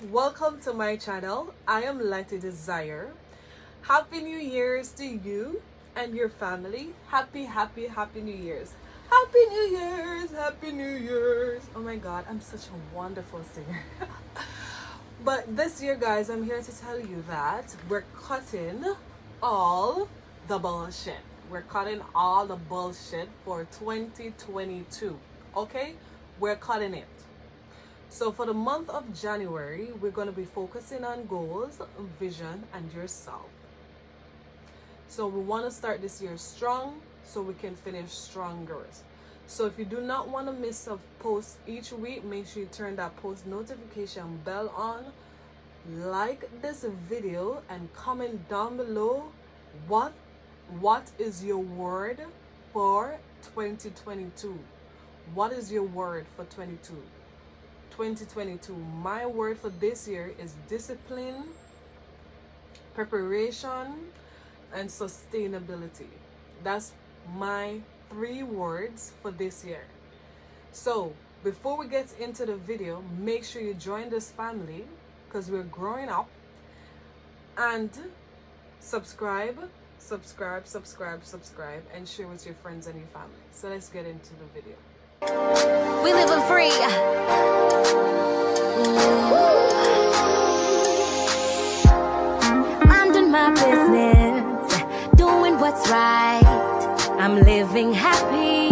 Welcome to my channel. I am Lattydesire. Happy New Year's to you and your family. Happy New Year's. Happy New Year's, Happy New Year's. Oh my God, I'm such a wonderful singer. But this year, guys, I'm here to tell you that we're cutting all the bullshit. We're cutting all the bullshit for 2022. Okay? We're cutting it. So for the month of January, we're going to be focusing on goals, vision, and yourself. So we want to start this year strong so we can finish stronger. So if you do not want to miss a post each week, make sure you turn that post notification bell on, like this video, and comment down below what is your word for 2022. What is your word for 2022? My word for this year is discipline, preparation, and sustainability. That's my 3 words for this year. So before we get into the video, make sure you join this family because we're growing up, and subscribe, and share with your friends and your family. So let's get into the video. We living free. I'm doing my business, doing what's right. I'm living happy,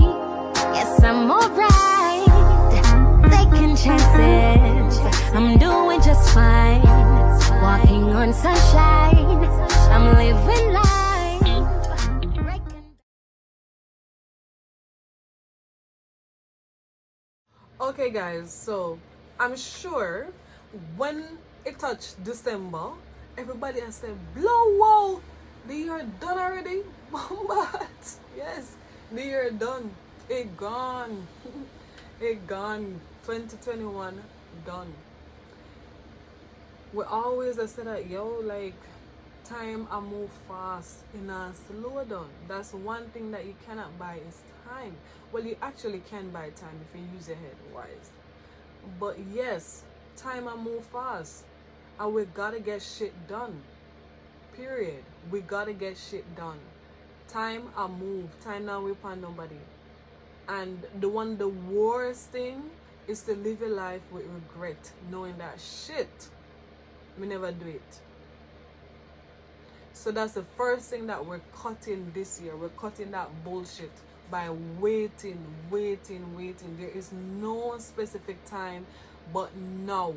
yes, I'm alright. Taking chances, I'm doing just fine. Walking on sunshine, I'm living life. Okay guys, so I'm sure when it touched December, everybody has said, whoa, the year done already? But yes, the year done. It gone. It gone. 2021 done. We always say that, yo, like, time I move fast in a slow down. That's one thing that you cannot buy is time. Well, you actually can buy time if you use your head wise. But yes, time I move fast, and we gotta get shit done. Period. We gotta get shit done. Time I move. Time now we find nobody. And the worst thing is to live your life with regret, knowing that shit, we never do it. So that's the first thing that we're cutting this year. We're cutting that bullshit by waiting. There is no specific time, but now.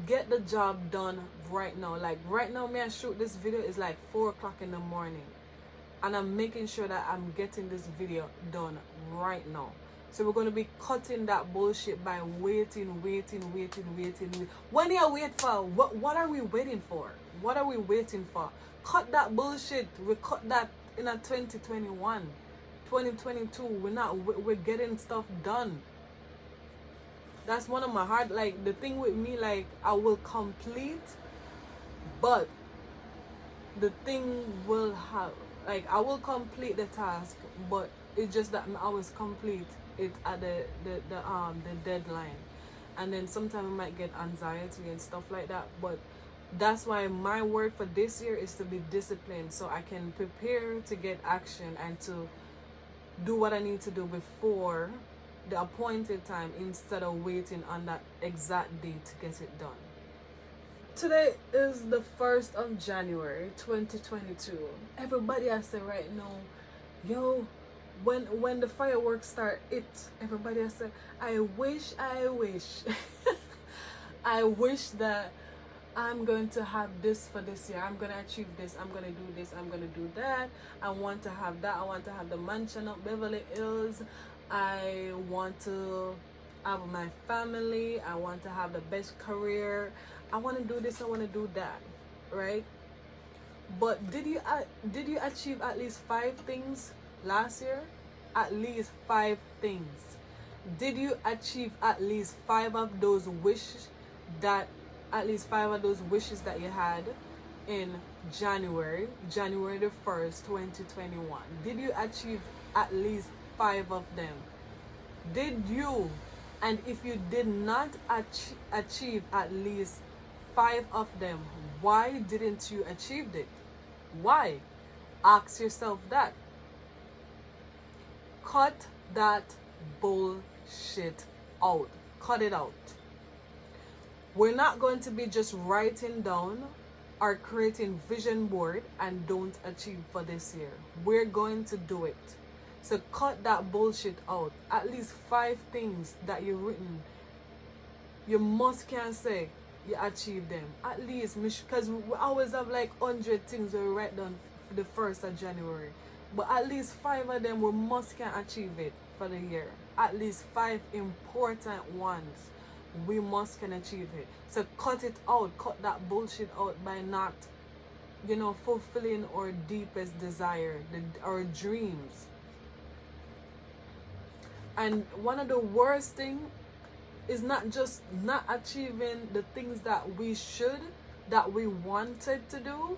Get the job done right now. Like right now, me I shoot this video is like 4 o'clock in the morning. And I'm making sure that I'm getting this video done right now. So we're going to be cutting that bullshit by waiting. When you wait for, what are we waiting for? What are we waiting for? Cut that bullshit. We cut that in a 2021. 2022, we're getting stuff done. That's one of my hard, like, the thing with me, like, I will complete, but the thing will have, like, I will complete the task, but it's just that I always complete it at the deadline. And then sometimes I might get anxiety and stuff like that. But that's why my word for this year is to be disciplined, so I can prepare to get action and to do what I need to do before the appointed time instead of waiting on that exact date to get it done. Today is the 1st of January 2022. Everybody has to right now, yo, when the fireworks start, everybody has to, I wish I wish that I'm going to have this for this year. I'm going to achieve this. I'm going to do this. I'm going to do that. I want to have that. I want to have the mansion of Beverly Hills. I want to have my family. I want to have the best career. I want to do this. I want to do that. Right? But did you achieve at least 5 things last year? At least 5 things. Did you achieve at least 5 of those wishes that you had in January the 1st, 2021? Did you achieve at least 5 of them? Did you And if you did not achieve at least 5 of them, why didn't you achieve it? Why? Ask yourself that. Cut that bullshit out. Cut it out. We're not going to be just writing down or creating vision board and don't achieve for this year. We're going to do it. So cut that bullshit out. At least 5 things that you've written, you must can say you achieve them. At least, because we always have like 100 things we write down for the 1st of January. But at least 5 of them we must can achieve it for the year. At least 5 important ones we must can achieve it. So cut it out. Cut that bullshit out by not, fulfilling our deepest desire, our dreams. And one of the worst things is not just not achieving the things that we wanted to do,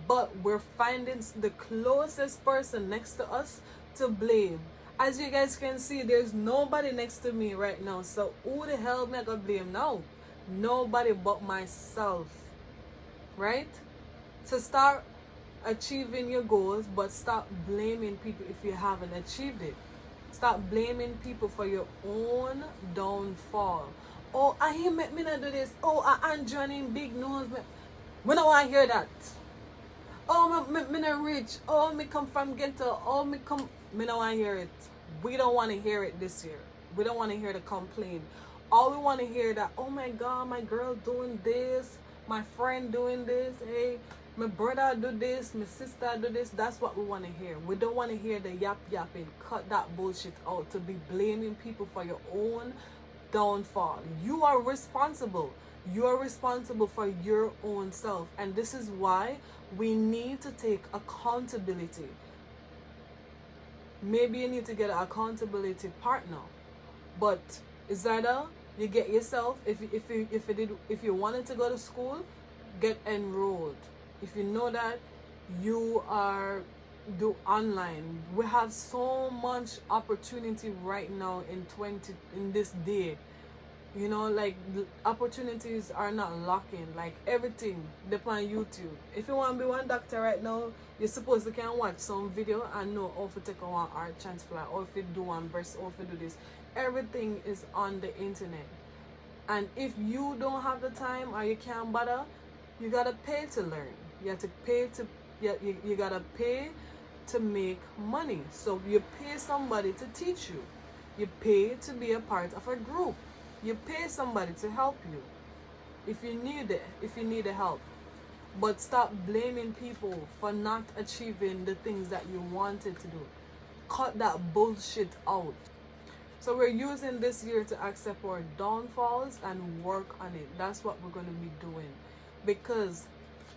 but we're finding the closest person next to us to blame. As you guys can see, there's nobody next to me right now. So who the hell am I gonna blame now? Nobody but myself. Right? So start achieving your goals, but stop blaming people if you haven't achieved it. Stop blaming people for your own downfall. Oh, I hear me not do this. Oh, I'm joining big nose. We don't want to hear that. Oh, me not rich. Oh, me come from ghetto. Oh, me don't want to hear it. We don't want to hear it this year. We don't want to hear the complaint. All we want to hear that, oh my God, my girl doing this, my friend doing this, hey, my brother do this, my sister do this. That's what we want to hear. We don't want to hear the yapping. Cut that bullshit out to be blaming people for your own downfall. You are responsible. You are responsible for your own self. And this is why we need to take accountability. Maybe you need to get an accountability partner. But it's either you get yourself, if you wanted to go to school, get enrolled. If you know that you are do online, we have so much opportunity right now in this day. Like the opportunities are not locking. Like everything depends on YouTube. If you want to be one doctor right now, you're supposed to can watch some video and know how to take one art transplant, or if you do one breast, or if you do this. Everything is on the internet. And if you don't have the time or you can't bother, you gotta pay to learn. You have to pay to you gotta pay to make money. So you pay somebody to teach you. You pay to be a part of a group. You pay somebody to help you if you need the help. But stop blaming people for not achieving the things that you wanted to do. Cut that bullshit out. So we're using this year to accept our downfalls and work on it. That's what we're going to be doing. Because,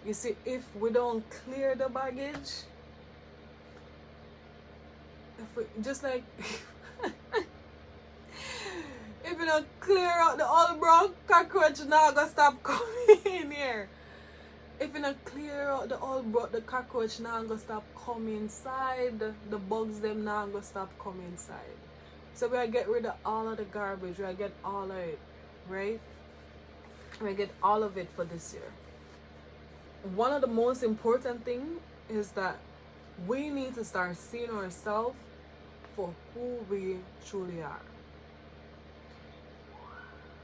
you see, if we don't clear the baggage, just like... if you don't clear out the old brown cockroach, now gonna stop coming in here. If you don't clear out the old the cockroach, now gonna stop coming inside. The bugs them now gonna stop coming inside. So we gotta get rid of all of the garbage. We gotta get all of it, right? We gotta get all of it for this year. One of the most important things is that we need to start seeing ourselves for who we truly are.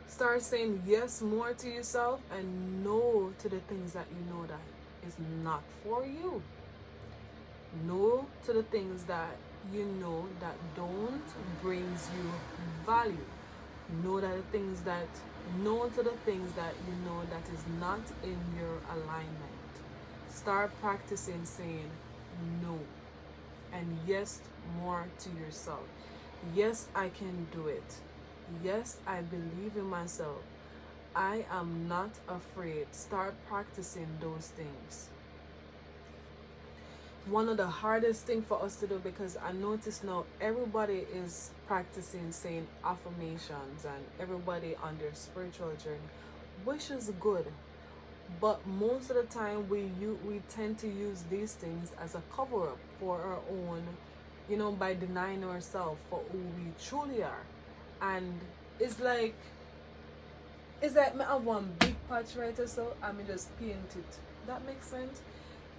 Start saying yes more to yourself and no to the things that you know that is not for you. No to the things that you know that don't brings you value. No to the things that you know that is not in your alignment. Start practicing saying no and yes more to yourself. Yes, I can do it. Yes, I believe in myself. I am not afraid. Start practicing those things. One of the hardest things for us to do, because I notice now everybody is practicing saying affirmations and everybody on their spiritual journey, which is good. But most of the time we tend to use these things as a cover-up for our own, by denying ourselves for who we truly are. And it's like me have one big patch right or so and me just paint it. That makes sense?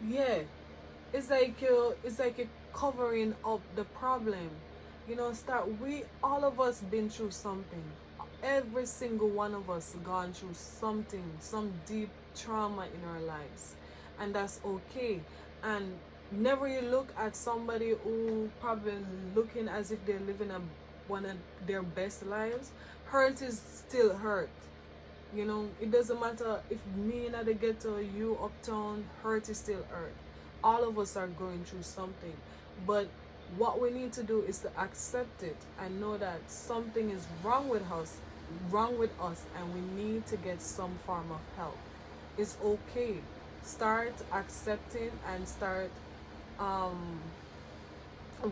Yeah. It's like you're covering up the problem. You know, we all of us been through something. Every single one of us gone through something, some deep trauma in our lives. And that's okay. And never you look at somebody who probably looking as if they're living one of their best lives. Hurt is still hurt. You know, it doesn't matter if me in the ghetto, you uptown, hurt is still hurt. All of us are going through something. But what we need to do is to accept it and know that something is wrong with us, and we need to get some form of help. It's okay. Start accepting and start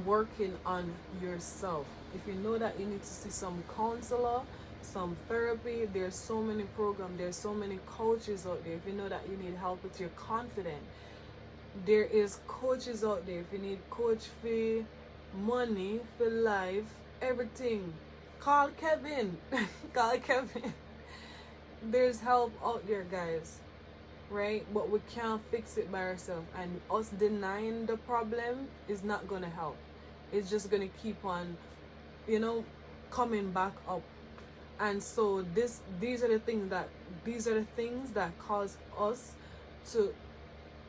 working on yourself. If you know that you need to see some counselor, some therapy, there's so many programs, there's so many coaches out there. If you know that you need help with your confidence, there is coaches out there. If you need coach fee, money for life, everything, call Kevin. Call Kevin. There's help out there, guys, right? But we can't fix it by ourselves, and us denying the problem is not gonna help. It's just gonna keep on, you know, coming back up. And so these are the things that cause us to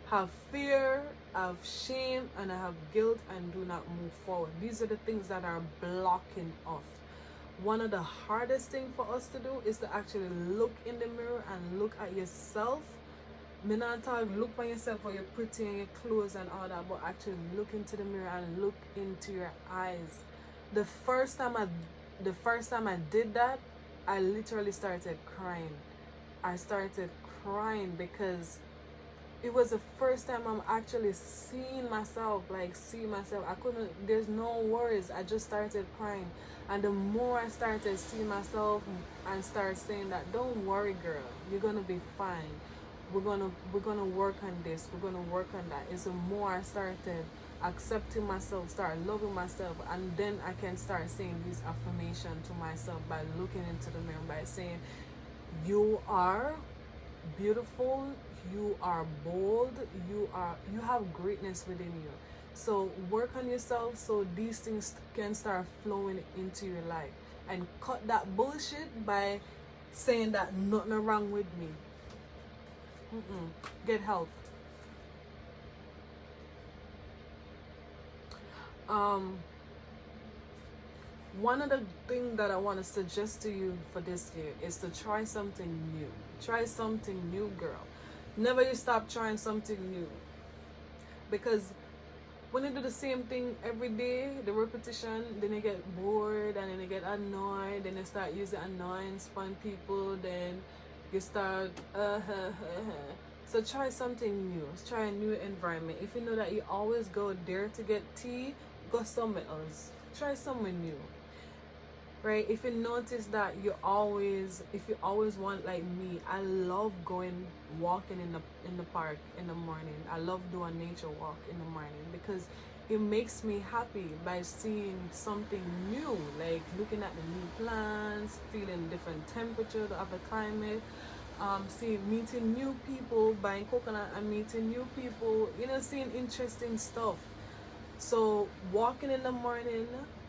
have fear, have shame, and have guilt, and do not move forward. These are the things that are blocking us. One of the hardest things for us to do is to actually look in the mirror and look at yourself. Me not talk look by yourself or you're pretty and your clothes and all that, but actually look into the mirror and look into your eyes. The first time I did that, I literally started crying. I started crying because it was the first time I'm actually seeing myself. I couldn't, there's no words. I just started crying. And the more I started seeing myself and start saying that, don't worry, girl, you're gonna be fine. We're gonna work on this, we're gonna work on that. It's the more I started accepting myself, start loving myself, and then I can start saying these affirmations to myself by looking into the mirror, by saying, you are beautiful, you are bold, you have greatness within you. So work on yourself so these things can start flowing into your life, and cut that bullshit by saying that nothing wrong with me. Get help. One of the things that I want to suggest to you for this year is to try something new. Try something new, girl. Never you stop trying something new. Because when you do the same thing every day, the repetition, then you get bored, and then you get annoyed, then you start using annoyance on people, then you start so try something new. Try a new environment. If you know that you always go there to get tea, go somewhere else. Try somewhere new, right? If you notice that if you always want, like me, I love walking in the park in the morning. I love doing nature walk in the morning because it makes me happy by seeing something new, like looking at the new plants, feeling different temperature of the climate, meeting new people, buying coconut and meeting new people, seeing interesting stuff. So walking in the morning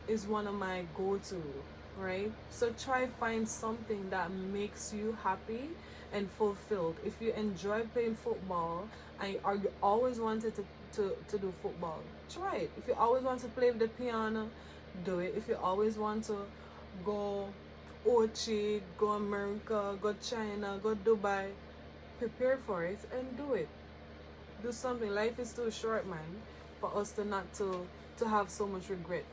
is one of my go-to, right? So try find something that makes you happy and fulfilled. If you enjoy playing football or you always wanted to do football, try it. If you always want to play the piano, do it. If you always want to go Ochi, go America, go China, go Dubai, prepare for it and do it. Do something. Life is too short, man, for us to not to have so much regret.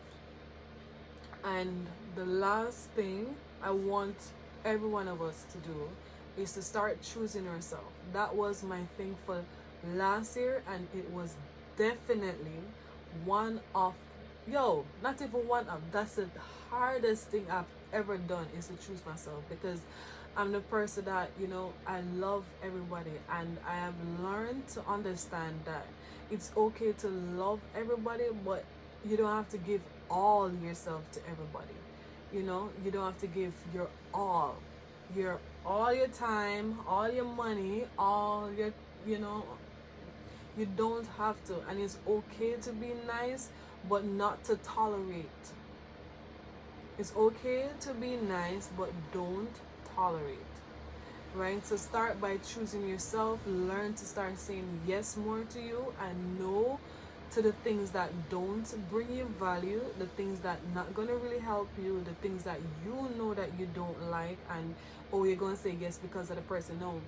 And the last thing I want every one of us to do is to start choosing yourself. That was my thing for last year, and it was definitely not even one of, that's the hardest thing I've ever done, is to choose myself, because I'm the person that, I love everybody, and I have learned to understand that it's okay to love everybody, but you don't have to give all yourself to everybody. You know, you don't have to give your your time, all your money, all your, you know, you don't have to. And it's okay to be nice, but not to tolerate. It's okay to be nice, but don't tolerate. Right? So start by choosing yourself. Learn to start saying yes more to you, and no to the things that don't bring you value, the things that not gonna really help you, the things that you know that you don't like, and oh, you're gonna say yes because of the person. No.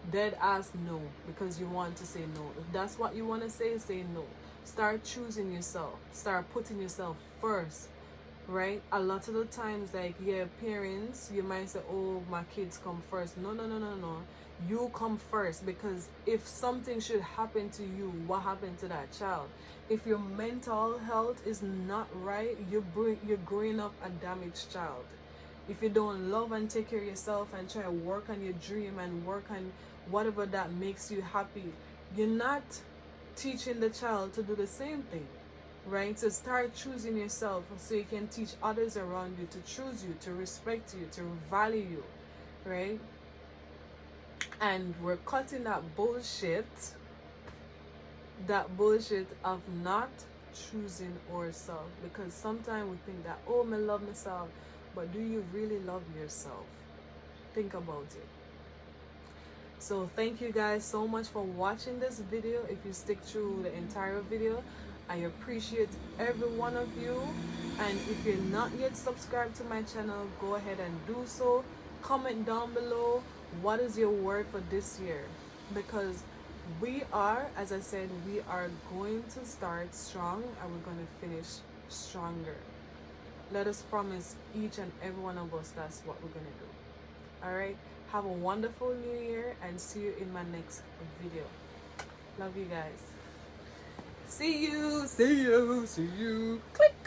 Dead ass no, because you want to say no. If that's what you want to say no. Start choosing yourself. Start putting yourself first. Right? A lot of the times, like, yeah, parents, you might say, oh, my kids come first. No. You come first, because if something should happen to you, what happened to that child? If your mental health is not right, you're growing up a damaged child. If you don't love and take care of yourself and try to work on your dream and work on whatever that makes you happy, you're not teaching the child to do the same thing. Right? So start choosing yourself so you can teach others around you to choose you, to respect you, to value you. Right? And we're cutting that bullshit of not choosing ourselves, because sometimes we think that, oh, I love myself, but do you really love yourself? Think about it. So thank you guys so much for watching this video. If you stick through the entire video, I appreciate every one of you. And if you're not yet subscribed to my channel, go ahead and do so. Comment down below, what is your word for this year? Because we are, as I said, we are going to start strong and we're going to finish stronger. Let us promise each and every one of us that's what we're going to do. All right? Have a wonderful new year, and see you in my next video. Love you guys. See you. Click.